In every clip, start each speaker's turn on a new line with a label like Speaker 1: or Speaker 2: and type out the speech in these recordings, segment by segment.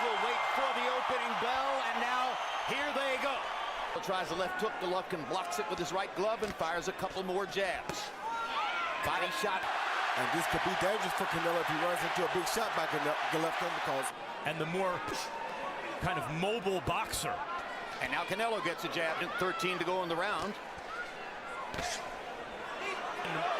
Speaker 1: will wait for the opening bell, and now here they go. Tries the left hook. Golovkin blocks it with his right glove and fires a couple more jabs. Body shot.
Speaker 2: And this could be dangerous for Canelo if he runs into a big shot by Golovkin because...
Speaker 3: And the more kind of mobile boxer.
Speaker 1: And now Canelo gets a jab. 13 to go in the round.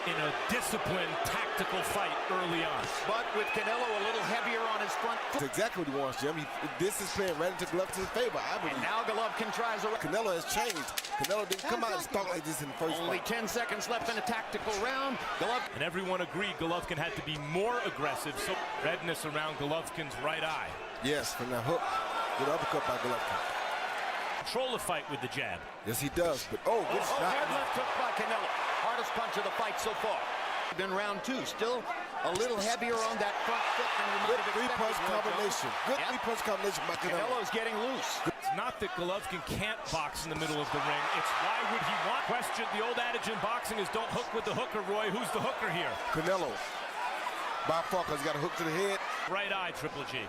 Speaker 3: In a disciplined, tactical fight early on.
Speaker 1: But with Canelo a little heavier on his front foot.
Speaker 2: That's exactly what he wants, Jim. This is playing right into Golovkin's favor, I believe.
Speaker 1: And now Golovkin tries a...
Speaker 2: Canelo has changed. Canelo didn't come out and stalk like this in the first
Speaker 1: Only
Speaker 2: fight.
Speaker 1: 10 seconds left in a tactical round.
Speaker 3: And everyone agreed Golovkin had to be more aggressive. So redness around Golovkin's right eye.
Speaker 2: Yes, from that hook. Good uppercut by Golovkin.
Speaker 3: Control the fight with the jab.
Speaker 2: Yes, he does. But good shot.
Speaker 1: Hard left hook by Canelo. Hardest punch of the fight so far. In round 2, still a little heavier on that front foot than we might have expected.
Speaker 2: Three-punch combination. Good three-punch combination by Canelo.
Speaker 1: Canelo's getting loose.
Speaker 3: It's not that Golovkin can't box in the middle of the ring. It's why would he want? Question, the old adage in boxing is don't hook with the hooker, Roy. Who's the hooker here?
Speaker 2: Canelo. By far, because he got a hook to the head.
Speaker 3: Right eye, Triple G.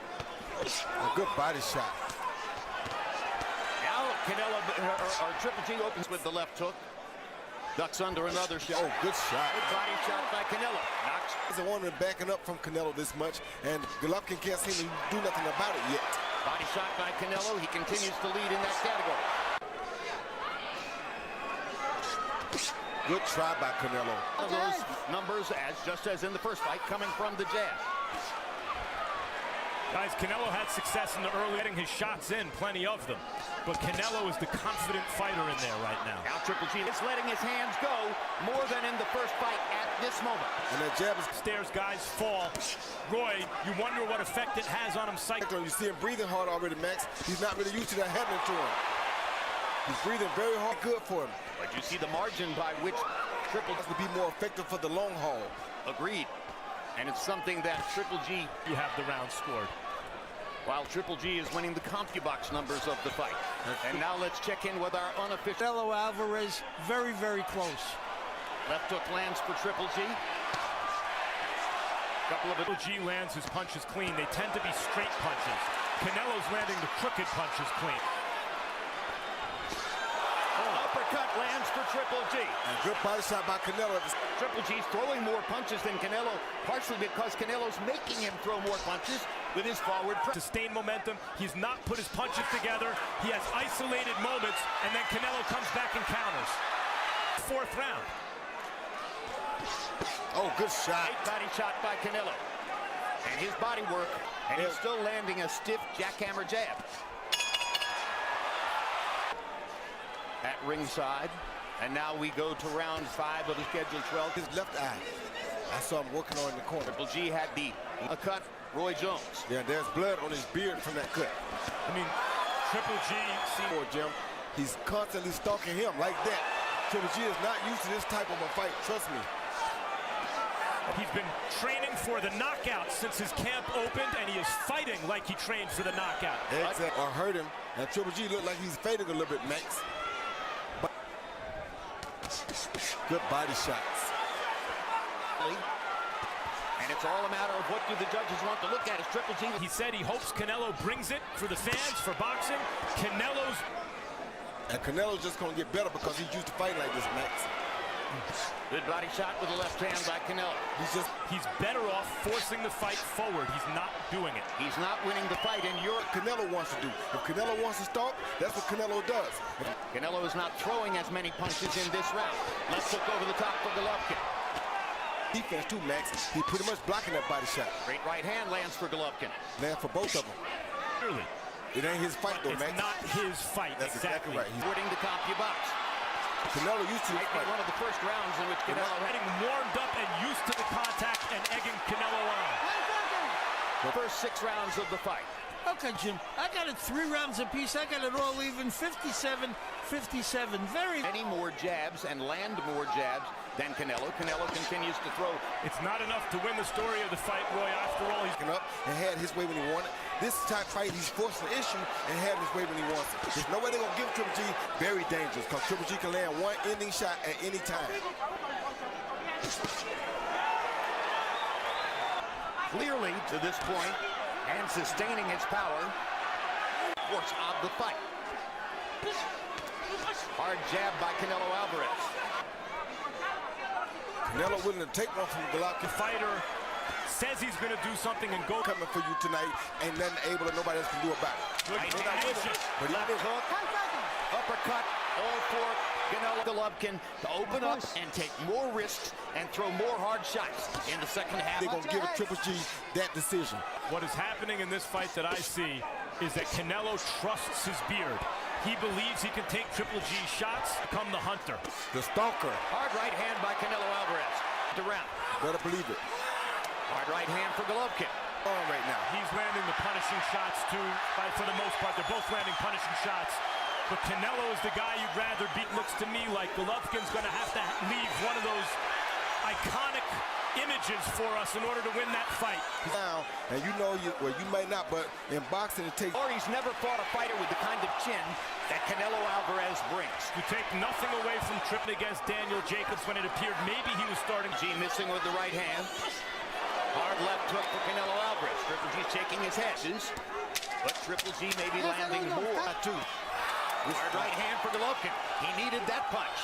Speaker 2: A good body shot.
Speaker 1: Now Canelo, or Triple G opens with the left hook. Ducks under another shot.
Speaker 2: Oh, good shot.
Speaker 1: Good body shot by Canelo. Knocks.
Speaker 2: Doesn't want him backing up from Canelo this much, and Golovkin can't seem to do nothing about it yet.
Speaker 1: Body shot by Canelo. He continues to lead in that category.
Speaker 2: Good try by Canelo.
Speaker 1: Those numbers, just as in the first fight, coming from the jab.
Speaker 3: Guys, Canelo had success in the early, getting his shots in, plenty of them. But Canelo is the confident fighter in there right now.
Speaker 1: Now Triple G is letting his hands go more than in the first fight at this moment.
Speaker 2: And that jab is...
Speaker 3: Stairs, guys, fall. Roy, you wonder what effect it has on him psychologically.
Speaker 2: You see him breathing hard already, Max. He's not really used to that happening to him. He's breathing very hard, good for him.
Speaker 1: But you see the margin by which Triple
Speaker 2: G to be more effective for the long haul.
Speaker 1: Agreed. And it's something that Triple G...
Speaker 3: You have the round scored.
Speaker 1: While Triple G is winning the CompuBox numbers of the fight. And now let's check in with our unofficial...
Speaker 4: Canelo Alvarez, very, very close.
Speaker 1: Left hook lands for Triple G. Couple of
Speaker 3: Triple G lands his punches clean. They tend to be straight punches. Canelo's landing the crooked punches clean.
Speaker 1: Uppercut lands for Triple G.
Speaker 2: And good body shot by Canelo.
Speaker 1: Triple G's throwing more punches than Canelo, partially because Canelo's making him throw more punches with his forward press.
Speaker 3: Sustained momentum. He's not put his punches together. He has isolated moments, and then Canelo comes back and counters. Fourth round.
Speaker 2: Oh, good shot.
Speaker 1: Great body shot by Canelo. And his body work, and he's still landing a stiff jackhammer jab. At ringside, and now we go to round 5 of the scheduled 12.
Speaker 2: His left eye. I saw him working on in the corner.
Speaker 1: Triple G had a cut. Roy Jones.
Speaker 2: Yeah, there's blood on his beard from that cut.
Speaker 3: I mean, Triple G...
Speaker 2: Poor Jim. He's constantly stalking him like that. Triple G is not used to this type of a fight, trust me.
Speaker 3: He's been training for the knockout since his camp opened, and he is fighting like he trained for the knockout.
Speaker 2: Exactly. Or hurt him. And Triple G looked like he's fading a little bit, Max. Good body shots.
Speaker 1: And it's all a matter of what do the judges want to look at as Triple G.
Speaker 3: He said he hopes Canelo brings it for the fans, for boxing.
Speaker 2: And Canelo's just going to get better because he's used to fighting like this, Max.
Speaker 1: Good body shot with the left hand by Canelo.
Speaker 3: He's better off forcing the fight forward. He's not doing it.
Speaker 1: He's not winning the fight in Europe.
Speaker 2: Canelo wants to do. If Canelo wants to stalk, that's what Canelo does.
Speaker 1: Canelo is not throwing as many punches in this round. Left hook over the top for Golovkin.
Speaker 2: Defense too, Max. He's pretty much blocking that body shot.
Speaker 1: Great right hand lands for Golovkin.
Speaker 2: Lands for both of them.
Speaker 3: Clearly.
Speaker 2: It ain't his fight though, Max.
Speaker 3: It's not his fight.
Speaker 2: That's exactly right.
Speaker 1: He's winning the CompuBox.
Speaker 2: Canelo used to
Speaker 1: fight. One of the first rounds in which Canelo
Speaker 3: getting warmed up and used to the contact and egging Canelo on.
Speaker 1: The first 6 rounds of the fight.
Speaker 4: Okay, Jim, I got it 3 rounds apiece. I got it all even, 57-57. Very
Speaker 1: many more jabs and land more jabs than Canelo. Canelo continues to throw.
Speaker 3: It's not enough to win the story of the fight, Roy. After all, he's
Speaker 2: up and had his way when he wanted. This type fight, he's forced an issue and had his way when he wants it. There's no way they're going to give Triple G. Very dangerous because Triple G can land one ending shot at any time.
Speaker 1: Clearly, to this point, And sustaining his power. Force of the fight. Hard jab by Canelo Alvarez.
Speaker 2: Canelo willing to take one from Golovkin.
Speaker 3: The fighter says he's going to do something and go.
Speaker 2: Coming for you tonight, ain't nothing able that nobody else can do about it.
Speaker 1: Right
Speaker 3: hand.
Speaker 2: But he
Speaker 1: left
Speaker 2: did.
Speaker 1: hook, uppercut, all for Gennady Golovkin to open up and take more risks and throw more hard shots in the second half.
Speaker 2: They're going to give Triple G that decision.
Speaker 3: What is happening in this fight that I see is that Canelo trusts his beard. He believes he can take Triple G shots, become the hunter.
Speaker 2: The stalker.
Speaker 1: Hard right hand by Canelo Alvarez. Around.
Speaker 2: Better believe it.
Speaker 1: Hard right hand for Golovkin.
Speaker 2: On right now.
Speaker 3: He's landing the punishing shots too. For the most part, they're both landing punishing shots. But Canelo is the guy you'd rather beat. Looks to me like Golovkin's going to have to leave one of those iconic images for us in order to win that fight.
Speaker 2: Now, and you know, you might not, but in boxing it takes.
Speaker 1: Or he's never fought a fighter with the kind of chin that Canelo Alvarez brings.
Speaker 3: You take nothing away from tripping against Daniel Jacobs when it appeared maybe he was starting.
Speaker 1: G missing with the right hand. Hard left hook for Canelo Alvarez. Triple G shaking his head. But Triple G may be landing more. Hard right hand for Golovkin. He needed that punch.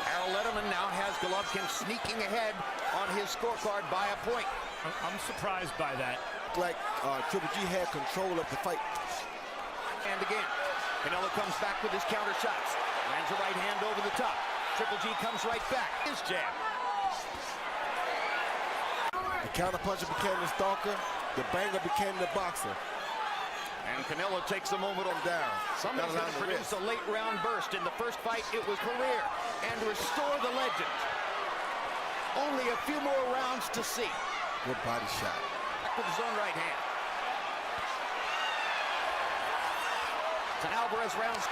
Speaker 1: Harold Letterman now has Golovkin sneaking ahead on his scorecard by a point.
Speaker 3: I'm surprised by that.
Speaker 2: Like Triple G had control of the fight.
Speaker 1: And again, Canelo comes back with his counter shots. Lands a right hand over the top. Triple G comes right back. His jab.
Speaker 2: The counter puncher became the stalker. The banger became the boxer.
Speaker 1: And Canelo takes a moment on down. Somebody's going to produce a late round burst. In the first fight, it was career and restore the legend. Only a few more rounds to see.
Speaker 2: Good body shot.
Speaker 1: Back with his own right hand. It's an Alvarez round.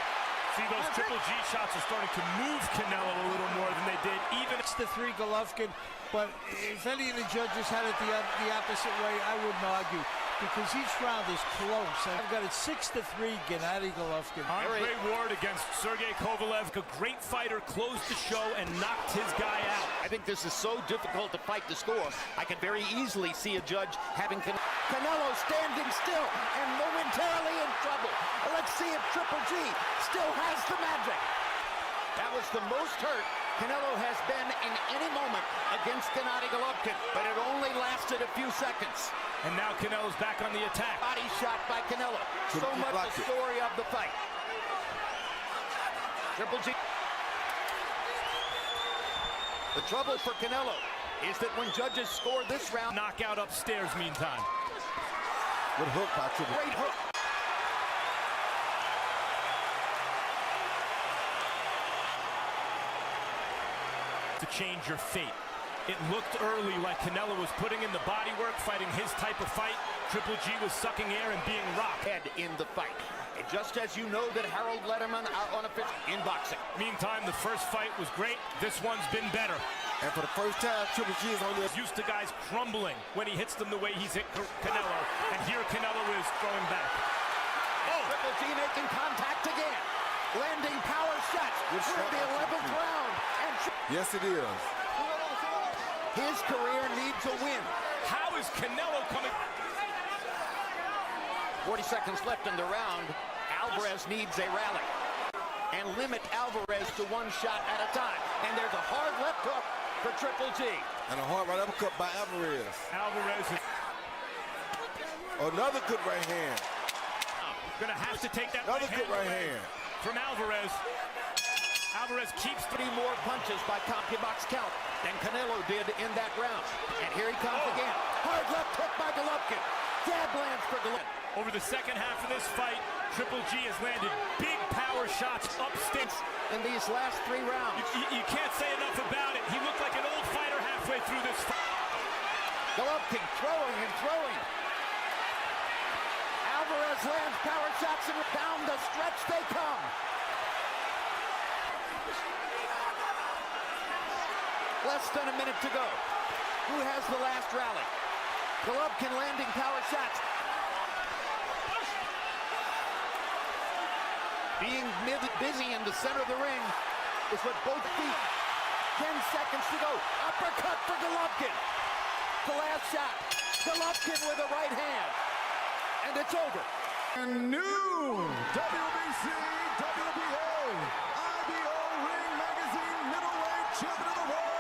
Speaker 3: See, those Triple G shots are starting to move Canelo a little more than they did. Even
Speaker 4: It's the three Golovkin, but if any of the judges had it the opposite way, I wouldn't argue. Because each round is close. I've got it 6-3, Gennady Golovkin.
Speaker 3: Andre Ward against Sergey Kovalev. A great fighter, closed the show and knocked his guy out.
Speaker 1: I think this is so difficult to fight the score. I can very easily see a judge having Canelo standing still and momentarily in trouble. Let's see if Triple G still has the magic. That was the most hurt Canelo has been in any moment against Gennady Golovkin, but it only lasted a few seconds.
Speaker 3: And now Canelo's back on the attack.
Speaker 1: Body shot by Canelo. So much the story of the fight. Triple G. The trouble for Canelo is that when judges score this round,
Speaker 3: Knockout upstairs meantime.
Speaker 2: Good hook by Triple G.
Speaker 1: great hook.
Speaker 3: To change your fate. It looked early like Canelo was putting in the body work, fighting his type of fight. Triple G was sucking air and being rocked.
Speaker 1: Head in the fight. And just as you know that Harold Letterman are unofficial in boxing.
Speaker 3: Meantime, the first fight was great. This one's been better.
Speaker 2: And for the first time, Triple G is on the
Speaker 3: Used to guys crumbling when he hits them the way he's hit Canelo. And here Canelo is throwing back.
Speaker 1: Oh! Triple G making contact again. Landing power shots. We're in the 11th round. And
Speaker 2: Yes, it is.
Speaker 1: his career needs a win.
Speaker 3: How is Canelo coming?
Speaker 1: 40 seconds left in the round. Alvarez needs a rally. And limit Alvarez to one shot at a time. And there's a hard left hook for Triple G.
Speaker 2: And a hard right uppercut by Alvarez.
Speaker 3: Alvarez is
Speaker 2: Another good right hand.
Speaker 3: gonna have to take that
Speaker 2: Another good right
Speaker 3: away
Speaker 2: hand.
Speaker 3: from Alvarez. Alvarez keeps
Speaker 1: 3 more punches by CompuBox count than Canelo did in that round. And here he comes again. Hard left hook by Golovkin. Jab lands for Golovkin.
Speaker 3: over the second half of this fight. Triple G has landed big power shots up sticks
Speaker 1: in these last 3 rounds.
Speaker 3: You can't say enough about it. He looked like an old fighter halfway through this fight.
Speaker 1: Golovkin throwing and throwing. Alvarez lands power shots and down the stretch they come. Less than a minute to go. Who has the last rally? Golovkin landing power shots. Being busy in the center of the ring is what both feet. 10 seconds to go. Uppercut for Golovkin. The last shot. Golovkin with the right hand. And it's over.
Speaker 5: And new WBC, WBA, IBO Ring Magazine middleweight champion of the world.